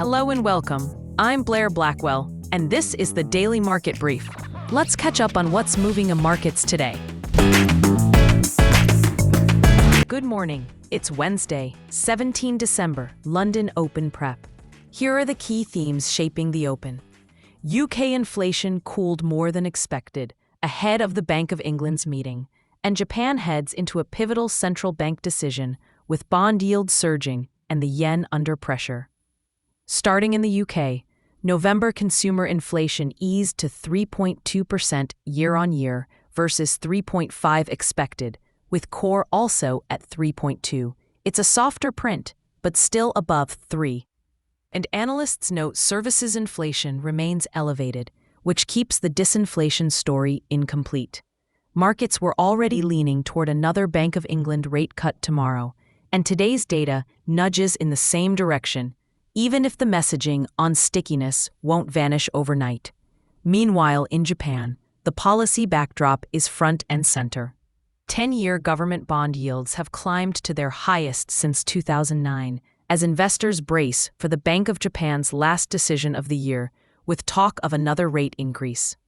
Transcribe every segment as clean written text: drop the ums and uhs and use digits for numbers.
Hello and welcome. I'm Blair Blackwell, and this is the Daily Market Brief. Let's catch up on what's moving in markets today. Good morning. It's Wednesday, 17 December, London Open Prep. Here are the key themes shaping the open. UK inflation cooled more than expected, ahead of the Bank of England's meeting, and Japan heads into a pivotal central bank decision, with bond yields surging and the yen under pressure. Starting in the UK, November consumer inflation eased to 3.2% year-on-year versus 3.5% expected, with core also at 3.2%. It's a softer print, but still above 3%. And analysts note services inflation remains elevated, which keeps the disinflation story incomplete. Markets were already leaning toward another Bank of England rate cut tomorrow, and today's data nudges in the same direction, even if the messaging on stickiness won't vanish overnight. Meanwhile, in Japan, the policy backdrop is front and center. 10-year government bond yields have climbed to their highest since 2009, as investors brace for the Bank of Japan's last decision of the year, with talk of another rate increase.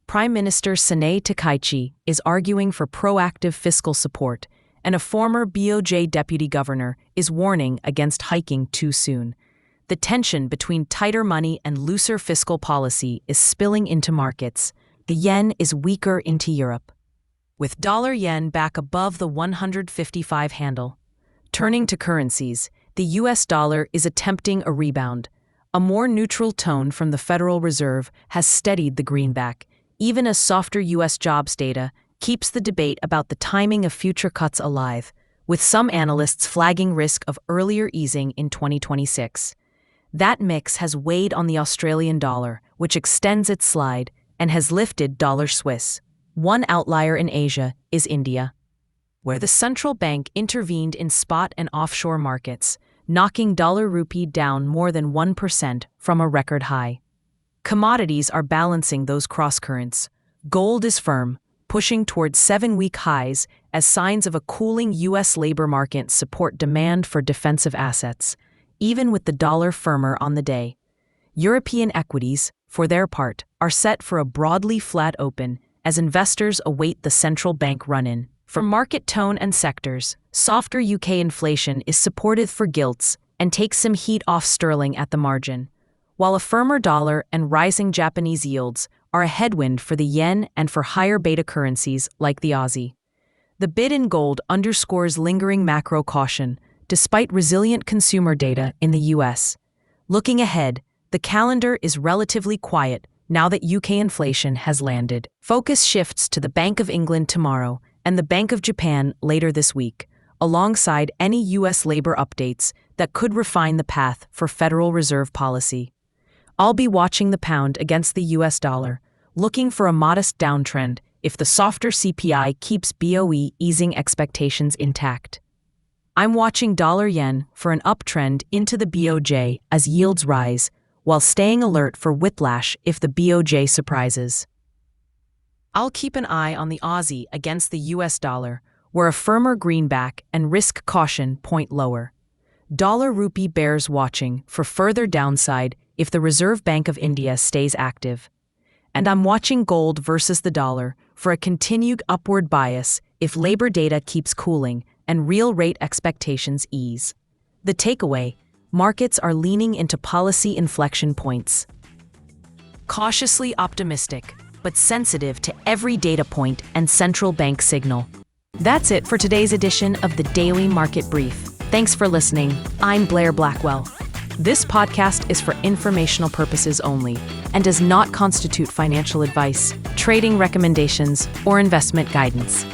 Prime Minister Sanae Takaichi is arguing for proactive fiscal support, and a former BOJ deputy governor is warning against hiking too soon. The tension between tighter money and looser fiscal policy is spilling into markets. The yen is weaker into Europe, with dollar-yen back above the 155 handle. Turning to currencies, the US dollar is attempting a rebound. A more neutral tone from the Federal Reserve has steadied the greenback, even as softer US jobs data keeps the debate about the timing of future cuts alive, with some analysts flagging risk of earlier easing in 2026. That mix has weighed on the Australian dollar, which extends its slide and has lifted dollar Swiss. One outlier in Asia is India, where the central bank intervened in spot and offshore markets, knocking dollar rupee down more than 1% from a record high. Commodities are balancing those crosscurrents. Gold is firm, pushing towards 7-week highs as signs of a cooling U.S. labor market support demand for defensive assets, even with the dollar firmer on the day. European equities, for their part, are set for a broadly flat open as investors await the central bank run-in. For market tone and sectors, softer UK inflation is supportive for gilts and takes some heat off sterling at the margin, while a firmer dollar and rising Japanese yields are a headwind for the yen and for higher beta currencies like the Aussie. The bid in gold underscores lingering macro caution, despite resilient consumer data in the US. Looking ahead, the calendar is relatively quiet now that UK inflation has landed. Focus shifts to the Bank of England tomorrow and the Bank of Japan later this week, alongside any US labor updates that could refine the path for Federal Reserve policy. I'll be watching the pound against the US dollar, looking for a modest downtrend if the softer CPI keeps BOE easing expectations intact. I'm watching dollar-yen for an uptrend into the BOJ as yields rise, while staying alert for whiplash if the BOJ surprises. I'll keep an eye on the Aussie against the US dollar, where a firmer greenback and risk caution point lower. Dollar rupee bears watching for further downside if the Reserve Bank of India stays active. And I'm watching gold versus the dollar for a continued upward bias if labor data keeps cooling and real rate expectations ease. The takeaway: markets are leaning into policy inflection points. Cautiously optimistic, but sensitive to every data point and central bank signal. That's it for today's edition of the Daily Market Brief. Thanks for listening. I'm Blair Blackwell. This podcast is for informational purposes only and does not constitute financial advice, trading recommendations, or investment guidance.